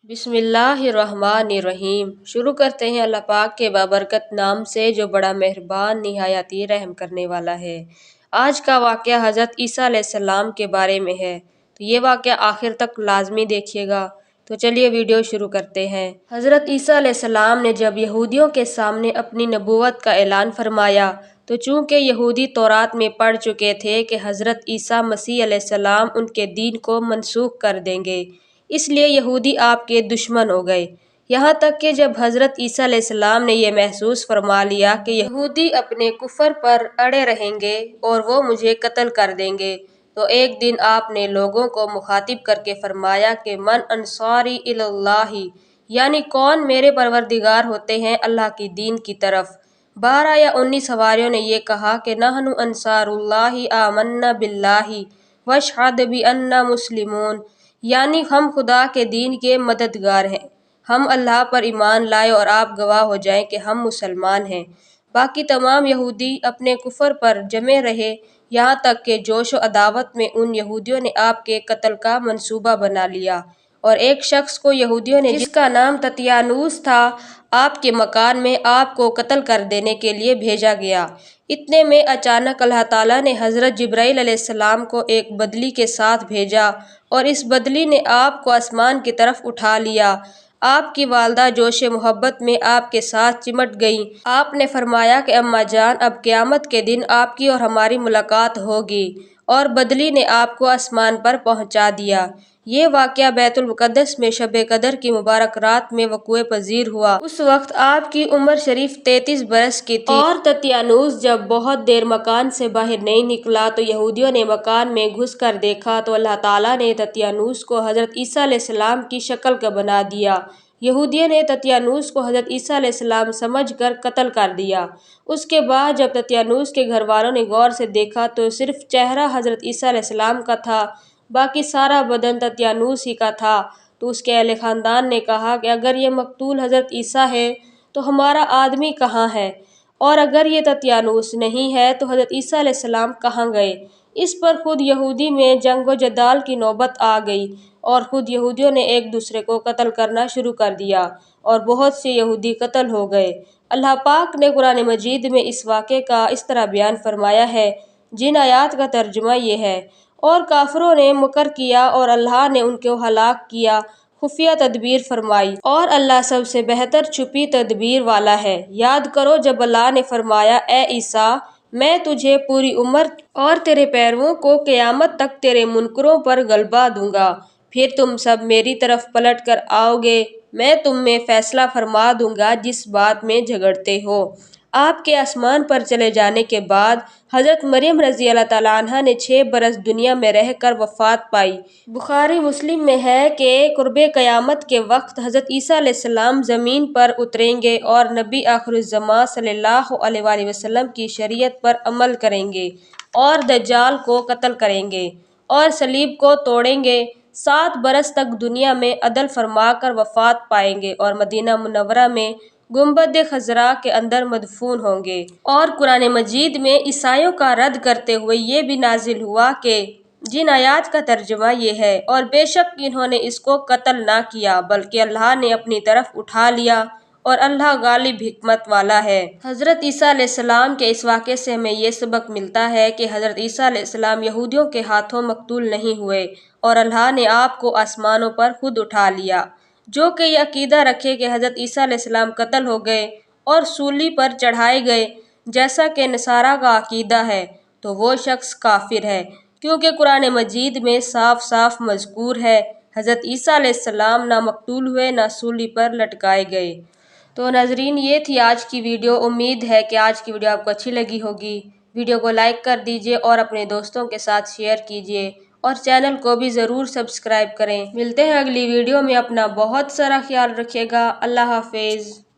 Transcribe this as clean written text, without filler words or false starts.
बिस्मिल्लाहिर्रहमानिर्रहीम। शुरू करते हैं अल्लाह पाक के बाबरकत नाम से जो बड़ा मेहरबान निहायत ही रहम करने वाला है। आज का वाक़या हज़रत ईसा अलैहिस्सलाम के बारे में है, तो ये वाक़या आखिर तक लाजमी देखिएगा। तो चलिए वीडियो शुरू करते हैं। हज़रत ईसा अलैहिस्सलाम ने जब यहूदियों के सामने अपनी नबूवत का ऐलान फरमाया, तो चूँकि यहूदी तौरात में पढ़ चुके थे कि हज़रत ईसा मसीह अलैहिस्सलाम उनके दीन को मनसूख कर देंगे, इसलिए यहूदी आपके दुश्मन हो गए। यहाँ तक कि जब हज़रत ईसा अलैहिस्सलाम ने यह महसूस फरमा लिया कि यहूदी अपने कुफर पर अड़े रहेंगे और वो मुझे कत्ल कर देंगे, तो एक दिन आपने लोगों को मुखातिब करके फरमाया कि मन अंसारी इलल्लाही, यानी कौन मेरे परवरदिगार होते हैं अल्लाह की दीन की तरफ। 12 या 19 हवारियों ने ये कहा कि नहनु अंसारुल्लाही आमन्ना बिल्लाही वशहद बि अन्ना मुस्लिमून, यानी हम खुदा के दीन के मददगार हैं, हम अल्लाह पर ईमान लाए और आप गवाह हो जाएं कि हम मुसलमान हैं। बाकी तमाम यहूदी अपने कुफर पर जमे रहे, यहाँ तक कि जोश व अदावत में उन यहूदियों ने आपके कत्ल का मंसूबा बना लिया और एक शख्स को यहूदियों ने, जिसका नाम ततियानूस था, आपके मकान में आपको कत्ल कर देने के लिए भेजा गया। इतने में अचानक अल्लाह ताला ने हज़रत जिब्राईल अलैहिस्सलाम को एक बदली के साथ भेजा और इस बदली ने आपको आसमान की तरफ उठा लिया। आपकी वालदा जोश मोहब्बत में आपके साथ चिमट गईं। आपने फरमाया कि अम्मा जान, अब क़यामत के दिन आपकी और हमारी मुलाकात होगी, और बदली ने आपको आसमान पर पहुंचा दिया। ये वाक़या बैतुल मुक़द्दस में शब-ए क़द्र की मुबारक रात में वक़ूए पज़ीर हुआ। उस वक्त आपकी उम्र शरीफ 33 बरस की थी। और ततियानूस जब बहुत देर मकान से बाहर नहीं निकला, तो यहूदियों ने मकान में घुस कर देखा तो अल्लाह ताला ने ततियानूस को हज़रत ईसा अलैहिस्सलाम की शक्ल का बना दिया। यहूदियों ने ततियानूस को हज़रत ईसा अलैहिस्सलाम समझ कर कत्ल कर दिया। उसके बाद जब ततियानूस के घर वालों ने गौर से देखा तो सिर्फ चेहरा हज़रत ईसा अलैहिस्सलाम का था, बाकी सारा बदन ततियानूस ही का था। तो उसके अहले ख़ानदान ने कहा कि अगर ये मकतूल हज़रत ईसा है तो हमारा आदमी कहाँ है, और अगर ये ततियानूस नहीं है तो हज़रत ईसा अलैहिस्सलाम कहाँ गए। इस पर खुद यहूदी में जंग व जदाल की नौबत आ गई और खुद यहूदियों ने एक दूसरे को कत्ल करना शुरू कर दिया और बहुत से यहूदी कत्ल हो गए। अल्लाह पाक ने कुरान मजीद में इस वाक़े का इस तरह बयान फरमाया है, जिन आयात का तर्जुमा ये है, और काफिरों ने मुकर किया और अल्लाह ने उनको हलाक किया, खुफिया तदबीर फरमाई, और अल्लाह सबसे बेहतर छुपी तदबीर वाला है। याद करो जब अल्लाह ने फरमाया, ए ईसा, मैं तुझे पूरी उम्र और तेरे पैरवों को क़यामत तक तेरे मुनकरों पर गलबा दूंगा, फिर तुम सब मेरी तरफ पलट कर आओगे, मैं तुम में फैसला फरमा दूंगा जिस बात में झगड़ते हो। आपके आसमान पर चले जाने के बाद हज़रत मरियम रज़ी अल्लाह ताला अन्हा ने 6 बरस दुनिया में रहकर वफ़ात पाई। बुखारी मुस्लिम में है कि कुर्बे क़यामत के वक्त हज़रत ईसा अलैहिस्सलाम ज़मीन पर उतरेंगे और नबी आखिरुज़्ज़मां सल्लल्लाहु अलैहि वसल्लम की शरीयत पर अमल करेंगे और दज्जाल को कत्ल करेंगे और सलीब को तोड़ेंगे। 7 बरस तक दुनिया में अदल फरमा कर वफ़ात पाएंगे और मदीना मुनव्वरा में गुंबद खज़रा के अंदर मदफून होंगे। और कुरान मजीद में ईसाइयों का रद्द करते हुए ये भी नाजिल हुआ कि जिन आयात का तर्जुमा ये है, और बेशक इन्होंने इसको कत्ल ना किया बल्कि अल्लाह ने अपनी तरफ उठा लिया और अल्लाह गालिब हिकमत वाला है। हज़रत ईसा अलैहिस्सलाम के इस वाक़े से हमें ये सबक मिलता है कि हज़रत ईसा अलैहिस्सलाम यहूदियों के हाथों मकतूल नहीं हुए और अल्लाह ने आपको आसमानों पर खुद उठा लिया। जो कि यह अकीदा रखे कि हज़रत ईसा अलैहिस्सलाम कत्ल हो गए और सूली पर चढ़ाए गए, जैसा कि नसारा का अकीदा है, तो वो शख्स काफिर है, क्योंकि कुरान मजीद में साफ साफ मज़कूर है हज़रत ईसा अलैहिस्सलाम ना मकतूल हुए ना सूली पर लटकाए गए। तो नाजरीन, ये थी आज की वीडियो। उम्मीद है कि आज की वीडियो आपको अच्छी लगी होगी। वीडियो को लाइक कर दीजिए और अपने दोस्तों के साथ शेयर कीजिए और चैनल को भी ज़रूर सब्सक्राइब करें। मिलते हैं अगली वीडियो में। अपना बहुत सारा ख्याल रखिएगा। अल्लाह हाफिज़।